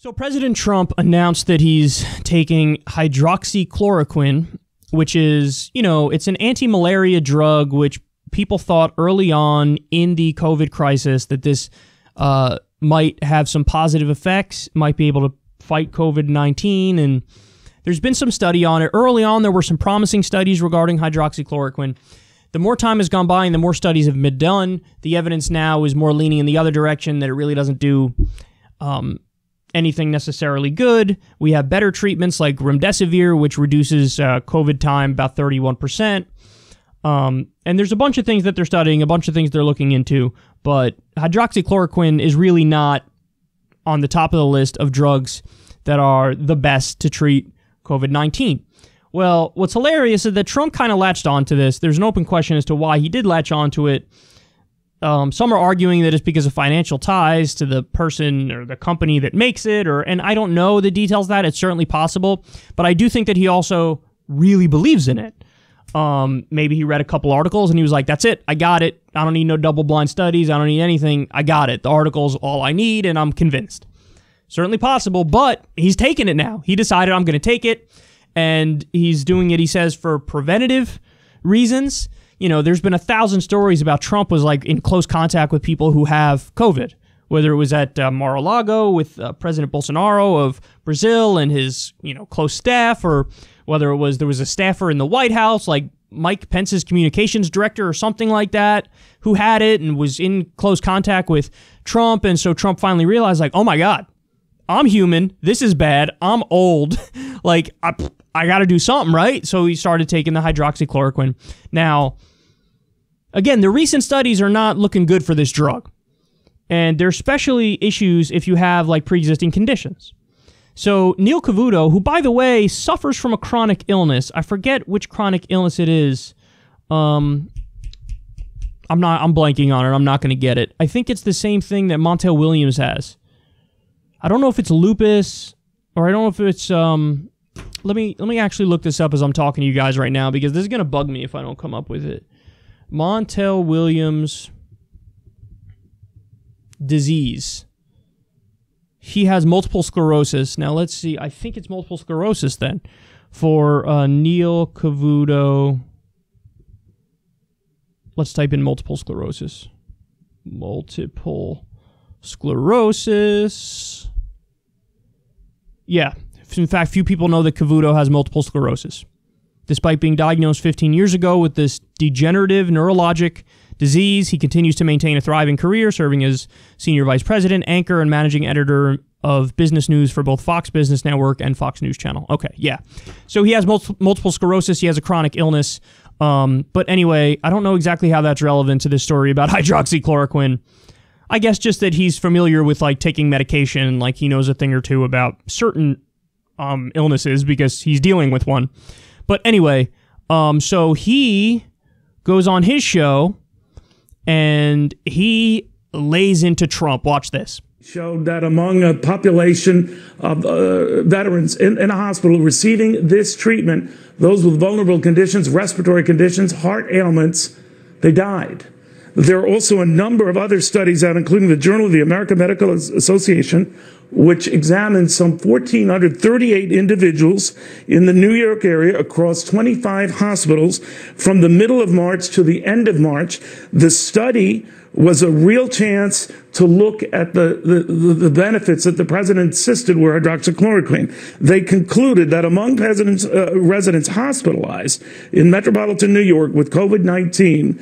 So President Trump announced that he's taking hydroxychloroquine, which is, it's an anti-malaria drug, which people thought early on in the COVID crisis that this might have some positive effects, might be able to fight COVID-19, and there's been some study on it. Early on, there were some promising studies regarding hydroxychloroquine. The more time has gone by and the more studies have been done, the evidence now is more leaning in the other direction, that it really doesn't do anything necessarily good. We have better treatments like remdesivir, which reduces COVID time about 31%. And there's a bunch of things that they're studying, a bunch of things they're looking into, but hydroxychloroquine is really not on the top of the list of drugs that are the best to treat COVID-19. Well, what's hilarious is that Trump kind of latched onto this. There's an open question as to why he did latch onto it. Some are arguing that it's because of financial ties to the person or the company that makes it, and I don't know the details of that. It's certainly possible, but I do think that he also really believes in it. Maybe he read a couple articles and he was like, that's it, I got it. I don't need no double-blind studies. I don't need anything. I got it. The article's all I need, and I'm convinced. Certainly possible, but he's taking it now. He decided, I'm going to take it, and he's doing it, he says, for preventative reasons. There's been 1,000 stories about Trump was like in close contact with people who have COVID, whether it was at Mar-a-Lago with President Bolsonaro of Brazil and his, close staff, or whether there was a staffer in the White House, like Mike Pence's communications director or something like that, who had it and was in close contact with Trump. And so Trump finally realized, like, oh my God, I'm human. This is bad. I'm old. Like, I got to do something, right? So he started taking the hydroxychloroquine. Now, again, the recent studies are not looking good for this drug. And there's especially issues if you have, like, pre-existing conditions. So Neil Cavuto, who, by the way, suffers from a chronic illness. I forget which chronic illness it is. I'm blanking on it. I'm not going to get it. I think it's the same thing that Montel Williams has. I don't know if it's lupus, or I don't know if it's, let me actually look this up as I'm talking to you guys right now, because this is going to bug me if I don't come up with it. Montel Williams disease. He has multiple sclerosis. Now, let's see. I think it's multiple sclerosis then for Neil Cavuto. Let's type in multiple sclerosis. Multiple sclerosis. Yeah. In fact, few people know that Cavuto has multiple sclerosis. Despite being diagnosed 15 years ago with this degenerative neurologic disease, he continues to maintain a thriving career, serving as senior vice president, anchor, and managing editor of business news for both Fox Business Network and Fox News Channel. Okay, yeah. So he has multiple sclerosis. He has a chronic illness. But anyway, I don't know exactly how that's relevant to this story about hydroxychloroquine. I guess just that he's familiar with, like, taking medication, like he knows a thing or two about certain illnesses because he's dealing with one. But anyway, so he goes on his show and he lays into Trump. Watch this. Showed that among a population of veterans in a hospital receiving this treatment, those with vulnerable conditions, respiratory conditions, heart ailments, they died. There are also a number of other studies out, including the Journal of the American Medical Association, which examined some 1,438 individuals in the New York area across 25 hospitals from the middle of March to the end of March. The study was a real chance to look at the benefits that the president insisted were hydroxychloroquine. They concluded that among residents hospitalized in metropolitan New York with COVID-19,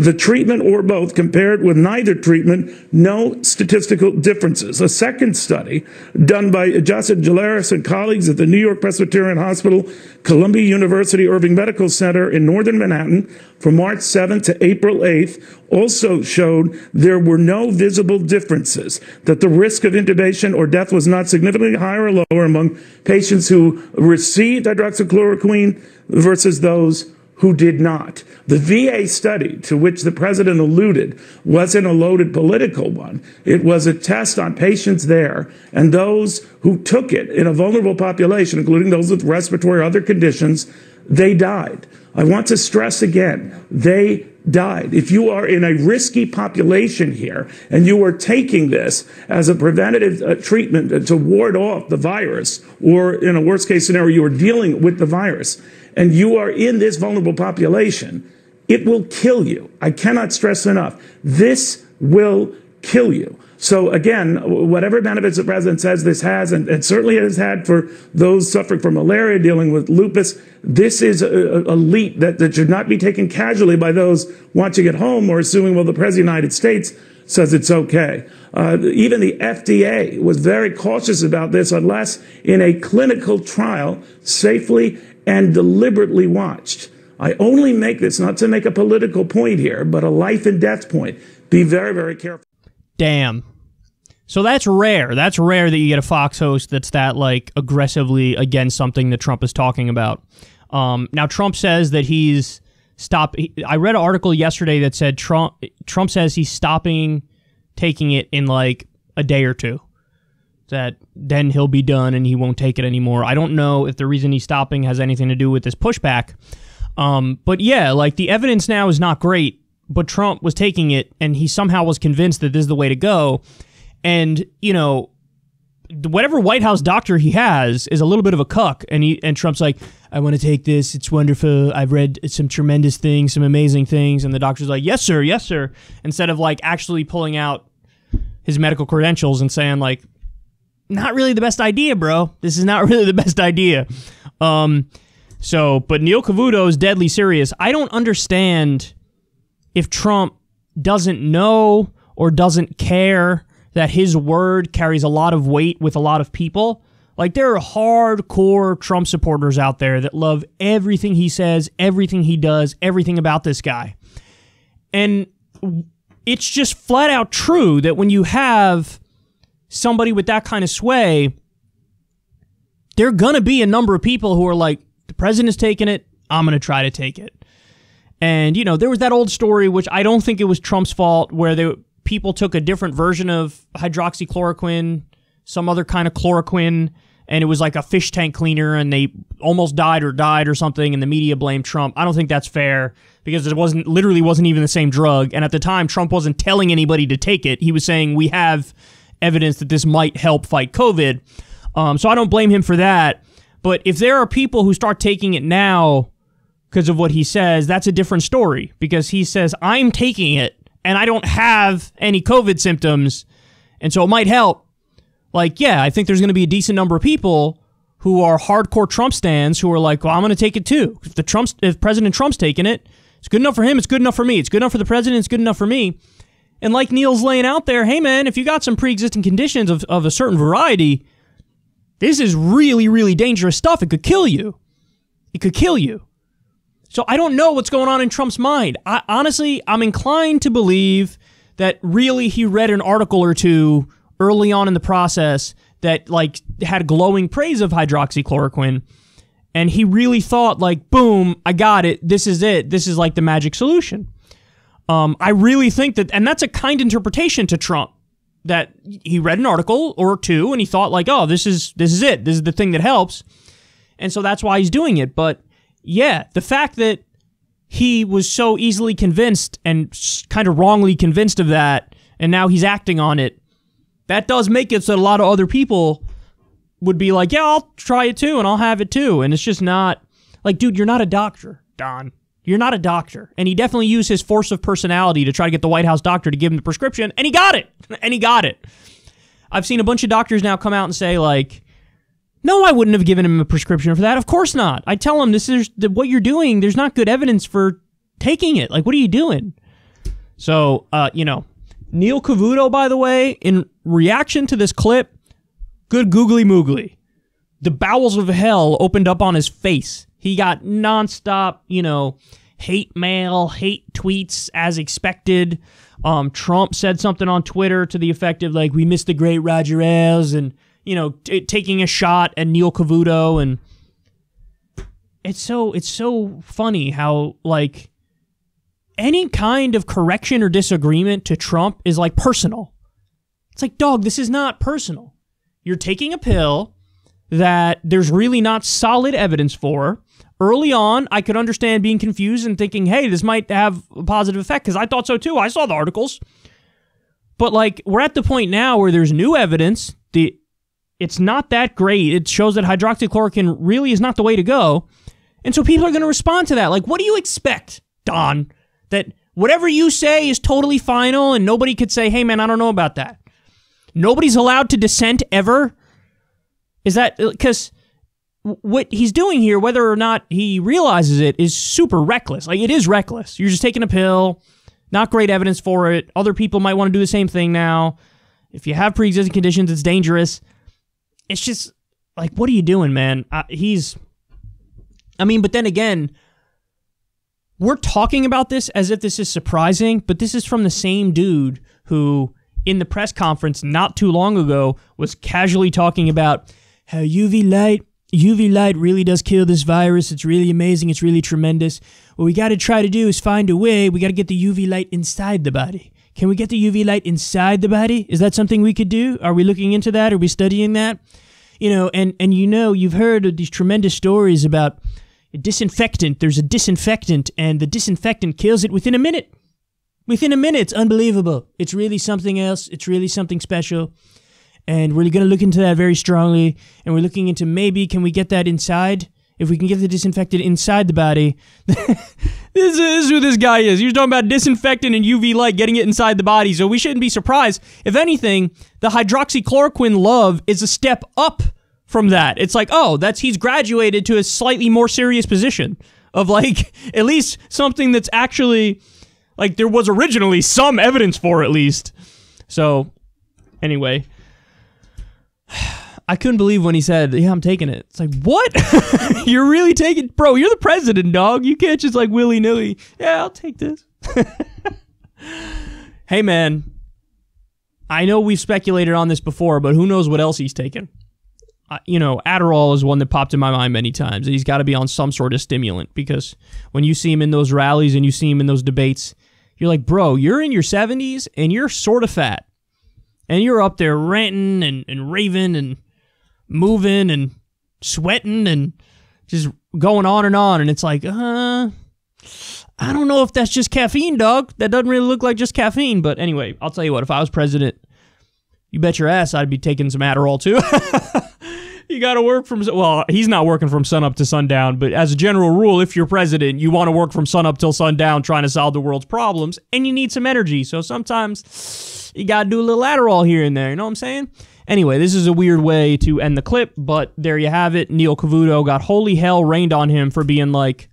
the treatment or both compared with neither treatment, no statistical differences. A second study done by Jacek Jeleris and colleagues at the New York Presbyterian Hospital, Columbia University Irving Medical Center in northern Manhattan from March 7th to April 8th also showed there were no visible differences, that the risk of intubation or death was not significantly higher or lower among patients who received hydroxychloroquine versus those who did not. The VA study to which the president alluded wasn't a loaded political one. It was a test on patients there, and those who took it in a vulnerable population, including those with respiratory or other conditions, they died. I want to stress again, they died. If you are in a risky population here and you are taking this as a preventative treatment to ward off the virus, or in a worst case scenario, you are dealing with the virus, and you are in this vulnerable population, it will kill you. I cannot stress enough. This will kill you. So again, whatever benefits the president says this has, and certainly it has had for those suffering from malaria, dealing with lupus, this is a leap that should not be taken casually by those watching at home or assuming, well, the president of the United States says it's okay. Even the FDA was very cautious about this unless in a clinical trial, safely and deliberately watched. I only make this not to make a political point here, but a life and death point. Be very, very careful. Damn. So that's rare. That's rare that you get a Fox host that's that, like, aggressively against something that Trump is talking about. Now, Trump says that he's I read an article yesterday that said Trump says he's stopping taking it in, like, a day or two. That then he'll be done and he won't take it anymore. I don't know if the reason he's stopping has anything to do with this pushback. But yeah, like, the evidence now is not great. But Trump was taking it, and he somehow was convinced that this is the way to go. And, you know, whatever White House doctor he has is a little bit of a cuck. And Trump's like, I want to take this. It's wonderful. I've read some tremendous things, some amazing things. And the doctor's like, yes, sir, yes, sir. Instead of, like, actually pulling out his medical credentials and saying, like, not really the best idea, bro. This is not really the best idea. But Neil Cavuto is deadly serious. I don't understand if Trump doesn't know or doesn't care that his word carries a lot of weight with a lot of people. Like, there are hardcore Trump supporters out there that love everything he says, everything he does, everything about this guy. And it's just flat out true that when you have somebody with that kind of sway, there are going to be a number of people who are like, the president's taking it, I'm going to try to take it. And, you know, there was that old story, which I don't think it was Trump's fault, where people took a different version of hydroxychloroquine, some other kind of chloroquine, and it was like a fish tank cleaner, and they almost died or something, and the media blamed Trump. I don't think that's fair, because it literally wasn't even the same drug. And at the time, Trump wasn't telling anybody to take it. He was saying, we have evidence that this might help fight COVID. So I don't blame him for that. But if there are people who start taking it now because of what he says, that's a different story, because he says, I'm taking it and I don't have any COVID symptoms, and so it might help. Like, yeah, I think there's going to be a decent number of people who are hardcore Trump stans who are like, well, I'm going to take it too. If President Trump's taking it, it's good enough for him, it's good enough for me. It's good enough for the president, it's good enough for me. And like Neil's laying out there, hey man, if you got some pre-existing conditions of a certain variety, this is really, really dangerous stuff. It could kill you. It could kill you. So I don't know what's going on in Trump's mind. Honestly, I'm inclined to believe that really he read an article or two early on in the process that, like, had glowing praise of hydroxychloroquine, and he really thought, like, boom, I got it. This is it. This is like the magic solution. I really think that, and that's a kind interpretation to Trump, that he read an article or two and he thought, like, oh, this is it. This is the thing that helps. And so that's why he's doing it. But yeah, the fact that he was so easily convinced and kind of wrongly convinced of that, and now he's acting on it, that does make it so that a lot of other people would be like, yeah, I'll try it too and I'll have it too. And it's just not, like, dude, you're not a doctor, Don. You're not a doctor. And he definitely used his force of personality to try to get the White House doctor to give him the prescription, and he got it. And he got it. I've seen a bunch of doctors now come out and say, like, no, I wouldn't have given him a prescription for that. Of course not. I tell him, this is what you're doing. There's not good evidence for taking it. Like, what are you doing? So, Neil Cavuto, by the way, in reaction to this clip, good googly moogly. The bowels of hell opened up on his face. He got nonstop, hate mail, hate tweets as expected. Trump said something on Twitter to the effect of, like, we missed the great Roger Ailes, and, taking a shot at Neil Cavuto. And it's so funny how, like, any kind of correction or disagreement to Trump is, like, personal. It's like, dog, this is not personal. You're taking a pill that there's really not solid evidence for. early on, I could understand being confused and thinking, hey, this might have a positive effect, because I thought so too. I saw the articles. But, like, we're at the point now where there's new evidence. It's not that great. It shows that hydroxychloroquine really is not the way to go. And so people are going to respond to that. Like, what do you expect, Don? That whatever you say is totally final and nobody could say, hey, man, I don't know about that. Nobody's allowed to dissent ever? Is that... Because what he's doing here, whether or not he realizes it, is super reckless. Like, it is reckless. You're just taking a pill. Not great evidence for it. Other people might want to do the same thing now. If you have pre-existing conditions, it's dangerous. It's just, like, what are you doing, man? But then again, we're talking about this as if this is surprising, but this is from the same dude who, in the press conference not too long ago, was casually talking about how UV light really does kill this virus. It's really amazing. It's really tremendous. What we got to try to do is find a way. We got to get the UV light inside the body. Can we get the UV light inside the body? Is that something we could do? Are we looking into that? Are we studying that? And you've heard of these tremendous stories about a disinfectant. There's a disinfectant, and the disinfectant kills it within a minute. Within a minute. It's unbelievable. It's really something else. It's really something special. And we're going to look into that very strongly. And we're looking into maybe, can we get that inside? If we can get the disinfectant inside the body. This is who this guy is. He was talking about disinfectant and UV light, getting it inside the body. So we shouldn't be surprised. If anything, the hydroxychloroquine love is a step up from that. It's like, oh, he's graduated to a slightly more serious position of, like, at least something that's actually, like, there was originally some evidence for, at least. So, anyway, I couldn't believe when he said, yeah, I'm taking it. It's like, what? You're really taking... Bro, you're the president, dog. You can't just, like, willy-nilly. Yeah, I'll take this. Hey, man. I know we've speculated on this before, but who knows what else he's taken. Adderall is one that popped in my mind many times. He's got to be on some sort of stimulant, because when you see him in those rallies and you see him in those debates, you're like, bro, you're in your 70s and you're sort of fat. And you're up there ranting and raving and moving and sweating and just going on. And it's like, I don't know if that's just caffeine, dog. That doesn't really look like just caffeine. But anyway, I'll tell you what, if I was president, you bet your ass I'd be taking some Adderall too. You got to work from... Well, he's not working from sunup to sundown, but as a general rule, if you're president, you want to work from sunup till sundown trying to solve the world's problems, and you need some energy. So sometimes you got to do a little Adderall here and there. You know what I'm saying? Anyway, this is a weird way to end the clip, but there you have it. Neil Cavuto got holy hell rained on him for being like,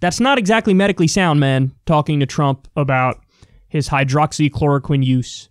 that's not exactly medically sound, man, talking to Trump about his hydroxychloroquine use.